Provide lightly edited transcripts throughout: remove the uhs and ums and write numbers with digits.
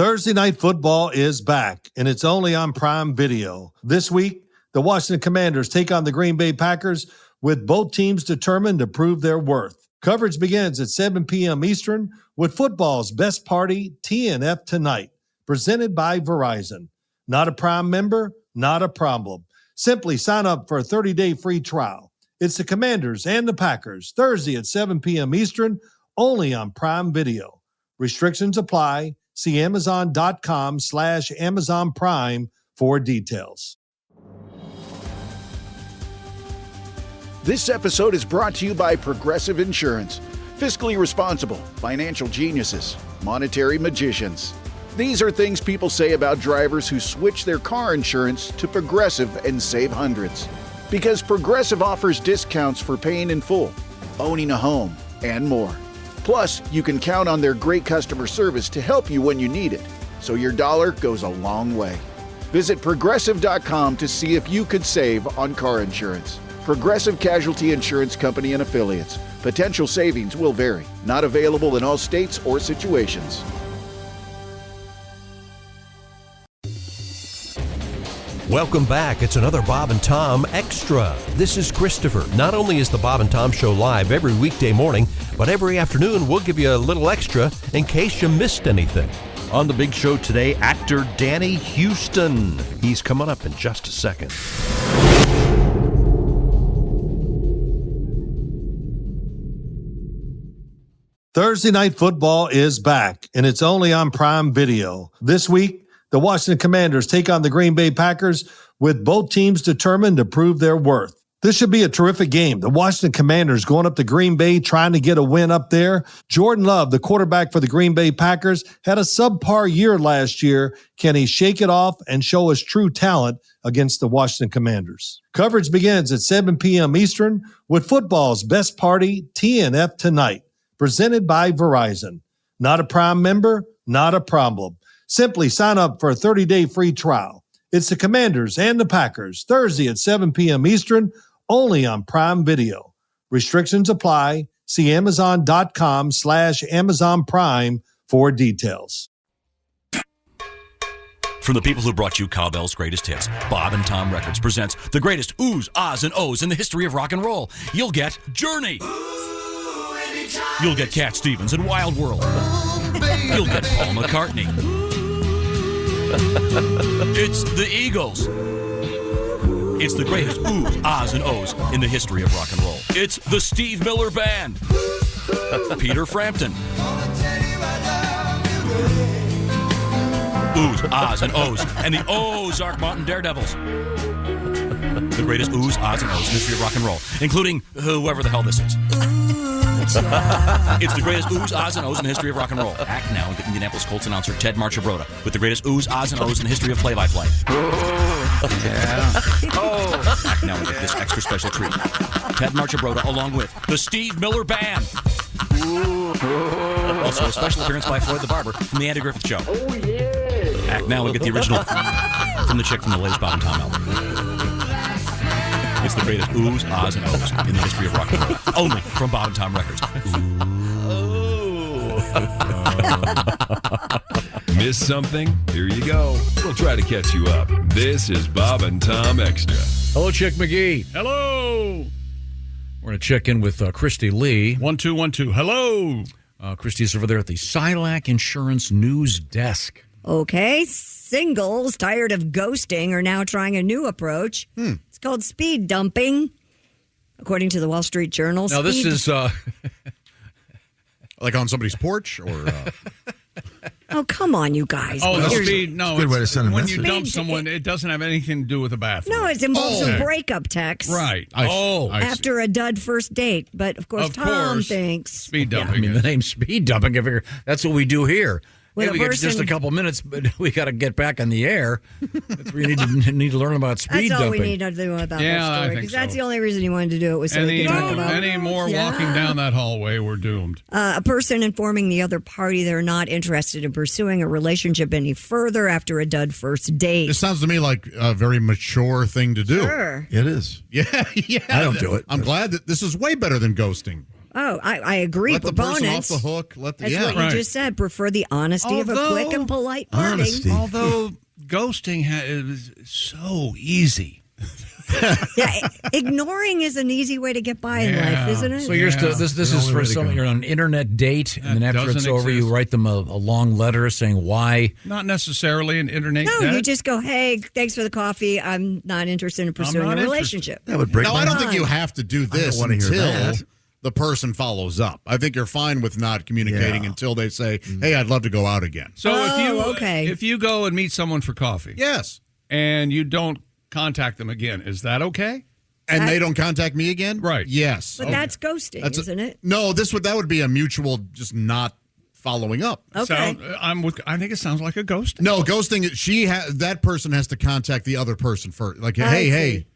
Thursday Night Football is back, and it's only on Prime Video. This week, the Washington Commanders take on the Green Bay Packers with both teams determined to prove their worth. Coverage begins at 7 p.m. Eastern with football's best party, TNF Tonight, presented by Verizon. Not a Prime member? Not a problem. Simply sign up for a 30-day free trial. It's the Commanders and the Packers, Thursday at 7 p.m. Eastern, only on Prime Video. Restrictions apply. See Amazon.com/Amazon Prime for details. This episode is brought to you by Progressive Insurance. Fiscally responsible, financial geniuses, monetary magicians. These are things people say about drivers who switch their car insurance to Progressive and save hundreds. Because Progressive offers discounts for paying in full, owning a home, and more. Plus, you can count on their great customer service to help you when you need it, so your dollar goes a long way. Visit Progressive.com to see if you could save on car insurance. Progressive Casualty Insurance Company and Affiliates. Potential savings will vary. Not available in all states or situations. Welcome back. It's another Bob and Tom Extra. This is Christopher. Not only is the Bob and Tom Show live every weekday morning, but every afternoon we'll give you a little extra in case you missed anything. On the big show today, actor Danny Huston. He's coming up in just a second. Thursday Night Football is back, and it's only on Prime Video. This week, the Washington Commanders take on the Green Bay Packers with both teams determined to prove their worth. This should be a terrific game. The Washington Commanders going up to Green Bay trying to get a win up there. Jordan Love, the quarterback for the Green Bay Packers, had a subpar year last year. Can he shake it off and show his true talent against the Washington Commanders? Coverage begins at 7 p.m. Eastern with football's best party, TNF Tonight, presented by Verizon. Not a Prime member? Not a problem. Simply sign up for a 30-day free trial. It's the Commanders and the Packers, Thursday at 7 p.m. Eastern, only on Prime Video. Restrictions apply. See Amazon.com/Amazon Prime for details. From the people who brought you Cowbell's greatest hits, Bob and Tom Records presents the greatest oohs, ahs, and ohs in the history of rock and roll. You'll get Journey. You'll get Cat Stevens and Wild World. You'll get Paul McCartney. It's the Eagles. It's the greatest oohs, ahs, and ohs in the history of rock and roll. It's the Steve Miller Band. Peter Frampton. Oohs, ahs, and ohs, and the Ozark Mountain Daredevils. The greatest oohs, ahs, and ohs in the history of rock and roll, including whoever the hell this is. It's the greatest oohs, ahs, and ohs in the history of rock and roll. Act now and get Indianapolis Colts announcer Ted Marchibroda with the greatest oohs, ahs, and ohs in the history of play-by-play. Act now and get this extra special treat. Ted Marchibroda along with the Steve Miller Band. Also a special appearance by Floyd the Barber from the Andy Griffith Show. Oh, yeah. Act now and get the original from the chick from the latest Bob and Tom album. It's the greatest oohs, ahs, and ohs in the history of rock and roll. Only from Bob and Tom Records. Miss something? Here you go. We'll try to catch you up. This is Bob and Tom Extra. Hello, Chick McGee. Hello. We're going to check in with Christy Lee. 1212. Hello. Christy's over there at the Silac Insurance News Desk. Okay, singles tired of ghosting are now trying a new approach. It's called speed dumping, according to the Wall Street Journal. Now, this is... like on somebody's porch or... Oh, come on, you guys. Oh, the speed... No, good way to send a when message. you dump someone, it doesn't have anything to do with the bathroom. No, it involves a breakup text. Right. After a dud first date. But, of course, Tom thinks... Speed dumping. I mean, the name speed dumping, I figure that's what we do here. With Hey, we get just a couple minutes, but we got to get back on the air. We need to learn about speed That's all dumping. we need to do about Yeah, that I story. think Because that's so. the only reason he wanted to do it was so he could talk about Any more walking down that hallway, we're doomed. a person informing the other party they're not interested in pursuing a relationship any further after a dud first date. This sounds to me like a very mature thing to do. Sure. It is. Yeah. I don't do it. I'm glad that this is way better than ghosting. Oh, I agree. Let the person off Proponents. the hook. Let the, That's yeah. what you just said. Prefer the honesty of a quick and polite parting. Honesty. Although ghosting is so easy. Yeah, ignoring is an easy way to get by in life, isn't it? So you're still this is for someone you're on an internet date, and then after it's doesn't over, you exist. write them a long letter saying why. Not necessarily an internet No, date. you just go, hey, thanks for the coffee. I'm not interested in pursuing not a interested. relationship. That would break No, my I don't heart. think you have to do this wanna hear until that. the person follows up. I think you're fine with not communicating until they say, hey, I'd love to go out again. So okay. if you go and meet someone for coffee, Yes. and you don't contact them again, is that okay? And they don't contact me again? Right. Yes. But that's ghosting, isn't it? No, that would be a mutual just not following up. Okay. I think it sounds like a ghost. No, ghosting, that person has to contact the other person first. Like, I hey, see.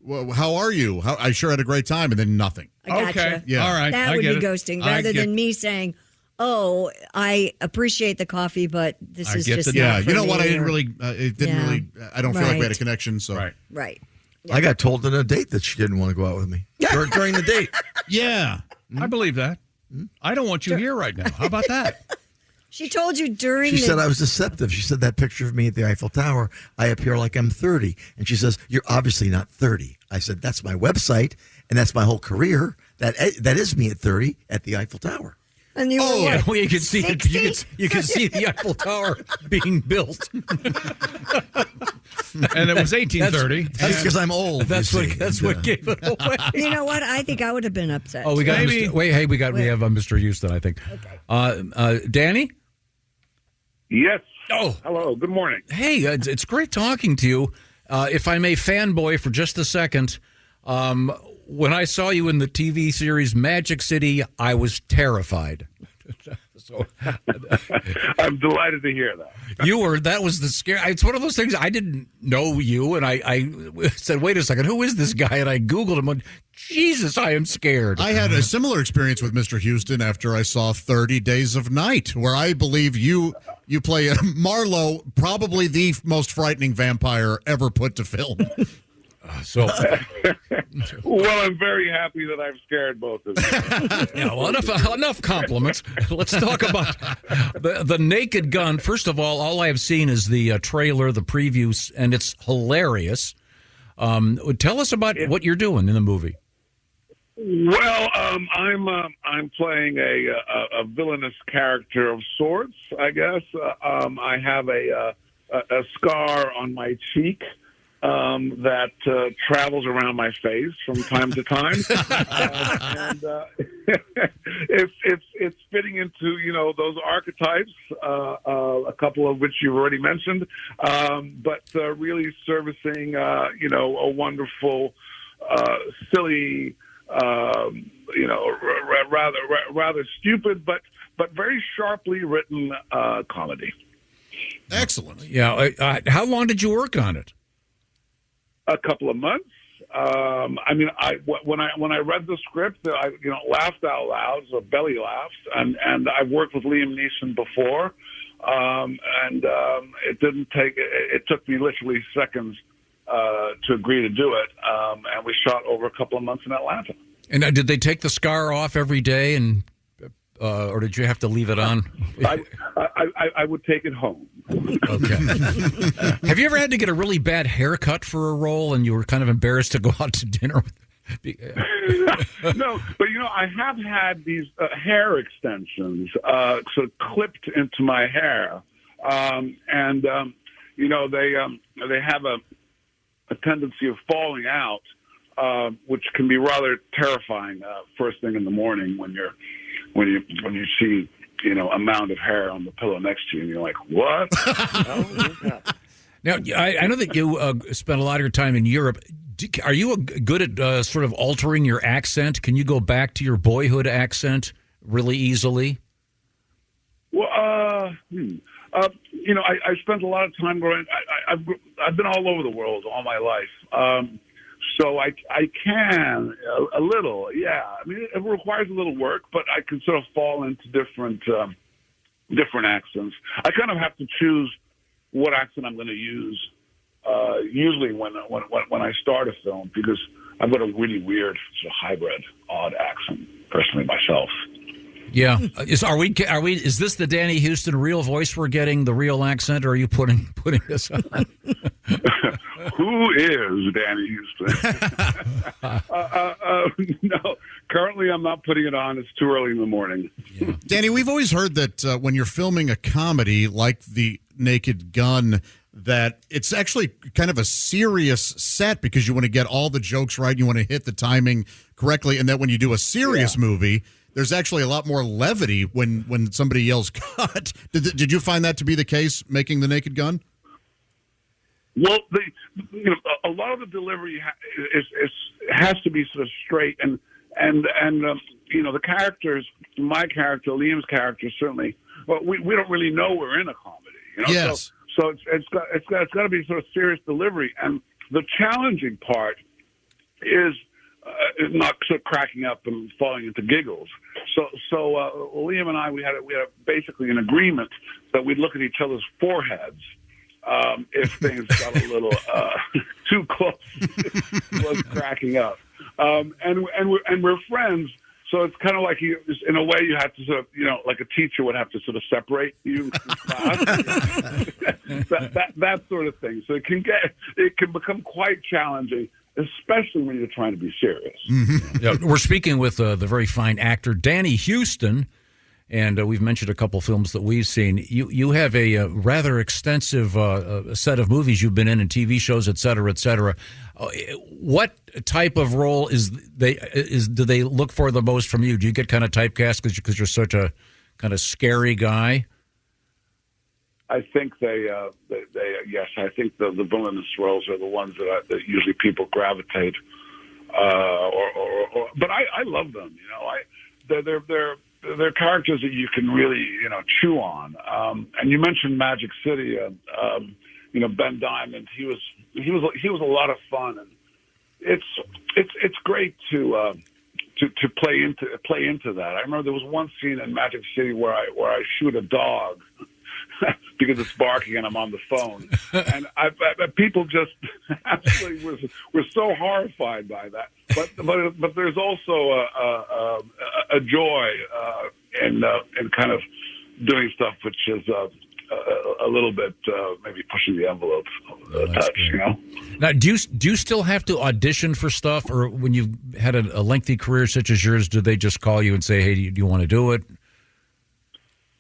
well, how are you? I sure had a great time, and then nothing. I gotcha. Okay. Yeah. All right. That I would get be it. ghosting I rather get- than me saying, oh, I appreciate the coffee, but this I is get just the- not Yeah, for you know me, what? I didn't or- really, it didn't Yeah. really, I don't feel like we had a Right. connection, so. Right. Right. I got told on a date that she didn't want to go out with me during the date. Yeah. I believe that. I don't want you here right now. How about that? She told you during She the said I was deceptive. She said that picture of me at the Eiffel Tower, I appear like I'm 30. And she says, you're obviously not 30. I said, that's my website, and that's my whole career. That is me at 30 at the Eiffel Tower. and you were Yeah, what, well, you can see 60? you can see the Eiffel Tower being built. And it was 1830. That's because I'm old. That's you what see. that's what gave it away. You know what? I think I would have been upset. Oh, we got Maybe. Mr. Wait, hey, we have Mr. Houston, I think. Okay. Danny? Yes. Oh. Hello. Good morning. Hey, it's great talking to you. If I may fanboy for just a second, when I saw you in the TV series Magic City, I was terrified. So I'm delighted to hear that. that was the scare. It's one of those things. I didn't know you, and I said, wait a second, who is this guy? And I Googled him, and Jesus, I am scared. I had a similar experience with Mr. Houston after I saw 30 Days of Night, where I believe you play Marlowe, probably the most frightening vampire ever put to film. So, Well, I'm very happy that I've scared both of you. yeah, well, enough compliments. Let's talk about the Naked Gun. First of all I have seen is the trailer, the previews, and it's hilarious. Tell us about what you're doing in the movie. Well, I'm playing a villainous character of sorts, I guess. I have a scar on my cheek that travels around my face from time to time, and it's fitting into those archetypes, a couple of which you've already mentioned, but really servicing a wonderful, silly, rather stupid but very sharply written comedy. Excellent. Yeah, how long did you work on it? A couple of months. When I read the script, I laughed out loud, so belly laughs, and I've worked with Liam Neeson before, and it didn't take. It took me literally seconds to agree to do it, and we shot over a couple of months in Atlanta. And did they take the scar off every day, and or did you have to leave it on? I would take it home. Okay. Have you ever had to get a really bad haircut for a role, and you were kind of embarrassed to go out to dinner with? No, but I have had these hair extensions sort of clipped into my hair, and they have a tendency of falling out, which can be rather terrifying first thing in the morning when you see a mound of hair on the pillow next to you, and you're like, what? Now, I know that you spent a lot of your time in Europe. Are you good at sort of altering your accent? Can you go back to your boyhood accent really easily? Well, I spent a lot of time growing. I've been all over the world all my life, so I can a little. Yeah, I mean, it requires a little work, but I can sort of fall into different accents. I kind of have to choose what accent I'm going to use. Usually when I start a film, because I've got a really weird, sort of hybrid, odd accent personally myself. Yeah. Is this the Danny Huston real voice we're getting, the real accent, or are you putting this on? Who is Danny Huston? No, currently I'm not putting it on. It's too early in the morning. Yeah. Danny, we've always heard that when you're filming a comedy like The Naked Gun, that it's actually kind of a serious set because you want to get all the jokes right, you want to hit the timing correctly, and that when you do a serious movie, there's actually a lot more levity when somebody yells cut. Did you find that to be the case making The Naked Gun? Well, a lot of the delivery has to be sort of straight, and the characters, my character, Liam's character, certainly. Well, we don't really know we're in a comedy. Yes. So it's got to be sort of serious delivery, and the challenging part is not sort of cracking up and falling into giggles. So Liam and I, we had basically an agreement that we'd look at each other's foreheads if things got a little too close to us cracking up. And we're friends, so it's kind of like in a way you have to sort of, like a teacher would have to sort of separate you from class. that sort of thing. So it can become quite challenging, especially when you're trying to be serious. Mm-hmm. Yeah, we're speaking with the very fine actor Danny Huston, and we've mentioned a couple films that we've seen. You have a rather extensive set of movies you've been in and TV shows, et cetera, et cetera. What type of role do they look for the most from you? Do you get kind of typecast because you're such a kind of scary guy? I think yes. I think the villainous roles are the ones that usually people gravitate, but I love them. They're characters that you can really chew on. And you mentioned Magic City. Ben Diamond. He was a lot of fun, and it's great to play into that. I remember there was one scene in Magic City where I shoot a dog because it's barking and I'm on the phone, and people just absolutely were so horrified by that. But there's also a joy in kind of doing stuff which is a little bit maybe pushing the envelope a touch. Now, do you still have to audition for stuff, or when you've had a lengthy career such as yours, do they just call you and say, "Hey, do you want to do it"?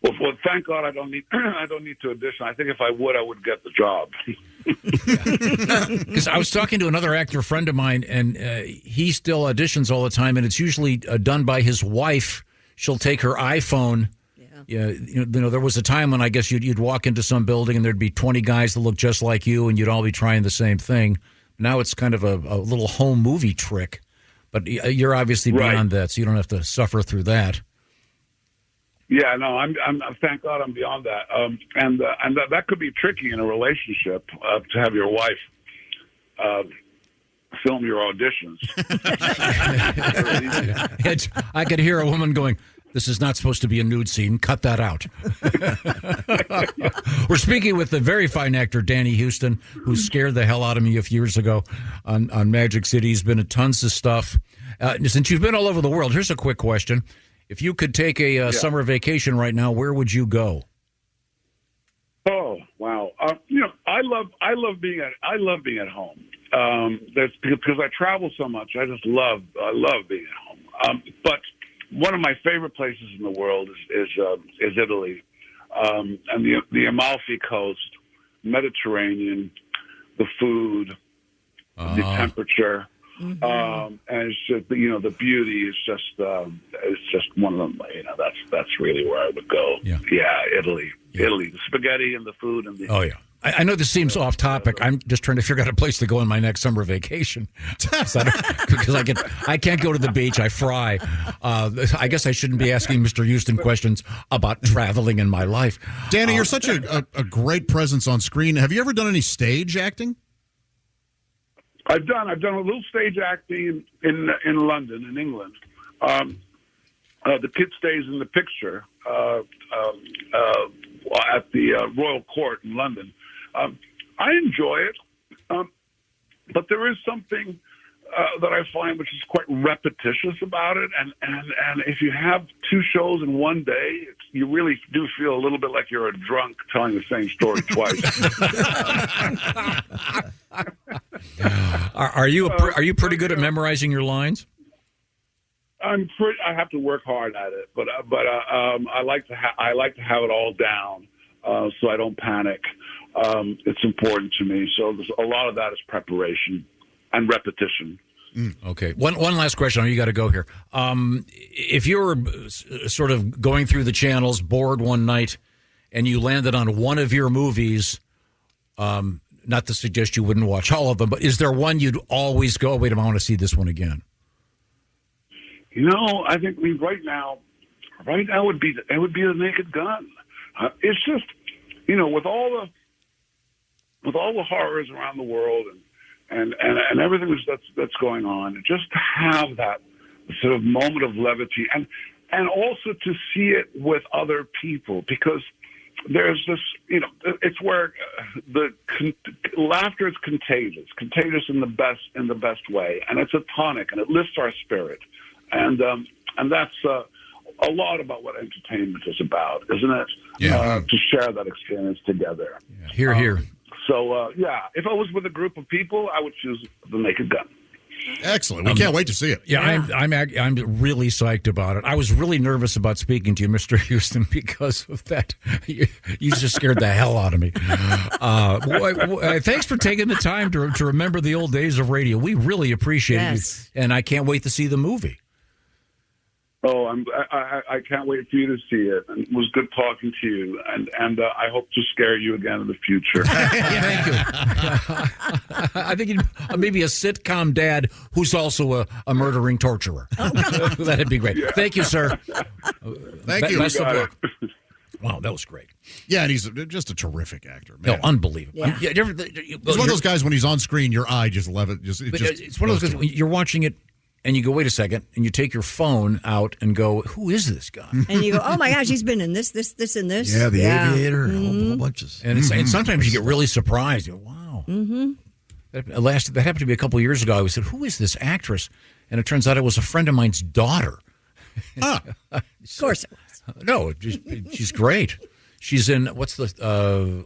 Well, thank God I don't need to audition. I think if I would get the job. Because I was talking to another actor friend of mine, and he still auditions all the time, and it's usually done by his wife. She'll take her iPhone. Yeah, there was a time when I guess you'd walk into some building and there'd be 20 guys that look just like you, and you'd all be trying the same thing. Now it's kind of a little home movie trick, but you're obviously beyond that, so you don't have to suffer through that. Yeah, no, I'm thank God I'm beyond that. And that could be tricky in a relationship to have your wife film your auditions. I could hear a woman going, "This is not supposed to be a nude scene. Cut that out." We're speaking with the very fine actor Danny Huston, who scared the hell out of me a few years ago on Magic City. He's been in tons of stuff. Since you've been all over the world, here's a quick question. If you could take a summer vacation right now, where would you go? Oh, wow! I love being at home. That's because I travel so much. I love being at home. But one of my favorite places in the world is Italy, and the Amalfi Coast, Mediterranean, the food, the temperature. Mm-hmm. And it's just the beauty is just one of them. That's really where I would go. Yeah, Italy, the spaghetti and the food and the. Oh yeah. I know this seems off topic. I'm just trying to figure out a place to go on my next summer vacation because I can't go to the beach. I fry. I guess I shouldn't be asking Mr. Huston questions about traveling in my life. Danny, you're such a great presence on screen. Have you ever done any stage acting? I've done a little stage acting in London, in England. The kid stays in the picture at the Royal Court in London. I enjoy it, but there is something that I find, which is quite repetitious about it. And if you have two shows in one day, you really do feel a little bit like you're a drunk telling the same story twice. Are you pretty good at memorizing your lines? I have to work hard at it, but I like to have it all down, so I don't panic. It's important to me. So there's a lot of that is preparation and repetition. Okay. One last question. I know you got to go here. If you were sort of going through the channels, bored one night, and you landed on one of your movies, not to suggest you wouldn't watch all of them, but is there one you'd always go, wait a minute, I want to see this one again? I think right now it would be The Naked Gun. It's just, with all the horrors around the world and everything that's going on, just to have that sort of moment of levity and also to see it with other people, because there's this, it's where the laughter is contagious in the best way, and it's a tonic and it lifts our spirit, and that's a lot about what entertainment is about, isn't it? Yeah. To share that experience together. Yeah. Here. So, if I was with a group of people, I would choose The Naked Gun. Excellent. We can't wait to see it. Yeah, I'm really psyched about it. I was really nervous about speaking to you, Mr. Huston, because of that. You just scared the hell out of me. Thanks for taking the time to remember the old days of radio. We really appreciate it, and I can't wait to see the movie. Oh, I can't wait for you to see it. And it was good talking to you, and I hope to scare you again in the future. Thank you. I think maybe a sitcom dad who's also a murdering torturer. That'd be great. Yeah. Thank you, sir. Thank you. Best of luck. Wow, that was great. Yeah, and he's just a terrific actor, man. No, unbelievable. Yeah. He's one of those guys, when he's on screen, your eye just levitates. It's one of those guys, when you're watching it, and you go, wait a second, and you take your phone out and go, who is this guy? And you go, oh my gosh, he's been in this, and this. Yeah, The Aviator, a whole bunches. And, and sometimes you get really surprised. You go, wow. Mm-hmm. That happened to me a couple of years ago. I said, who is this actress? And it turns out it was a friend of mine's daughter. Of course it was. No, she's great. She's in, what's the,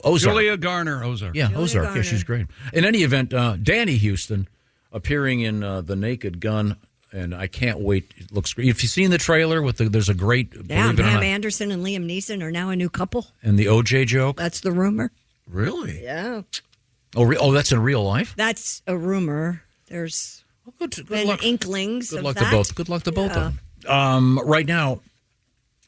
Ozark. Julia Garner, Ozark. Yeah, Ozark. Garner. Yeah, she's great. In any event, Danny Huston appearing in The Naked Gun. And I can't wait. It looks great. If you've seen the trailer, there's a great... Yeah, Pam Anderson and Liam Neeson are now a new couple. And the OJ joke? That's the rumor. Really? Yeah. Oh, that's in real life? That's a rumor. There's good been luck. Inklings Good of luck that. to both. Good luck to both of them. Right now,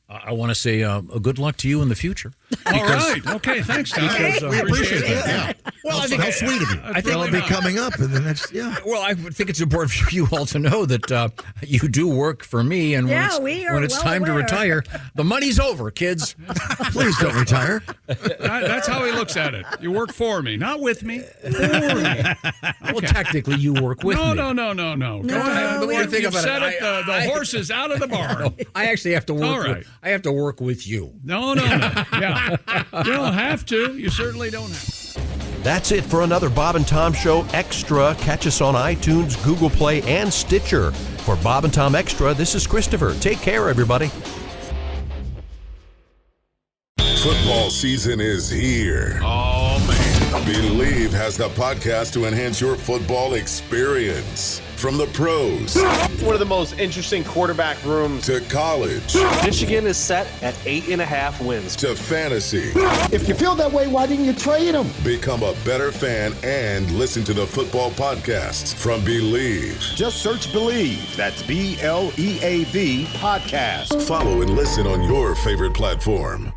I want to say a good luck to you in the future. All right. Okay, thanks, Tom. We appreciate that. Yeah. Well, I think how sweet of you. I think it'll be coming up in the next, Well, I think it's important for you all to know that you do work for me, and when it's time to retire, the money's over, kids. Please don't retire. That's how he looks at it. You work for me, not with me. For me. Okay. Well, technically, you work with me. No. Go ahead. The more I think You've about said it, the horse is out of the barn. I actually have to work. All right. I have to work with you. No. Yeah. You don't have to. You certainly don't have to. That's it for another Bob and Tom Show Extra. Catch us on iTunes, Google Play, and Stitcher. For Bob and Tom Extra, this is Christopher. Take care, everybody. Football season is here. Oh, man. Believe has the podcast to enhance your football experience. From the pros. One of the most interesting quarterback rooms. To college. Michigan is set at 8.5 wins. To fantasy. If you feel that way, why didn't you trade him? Become a better fan and listen to the football podcasts from Believe. Just search Believe. That's BLEAV podcast. Follow and listen on your favorite platform.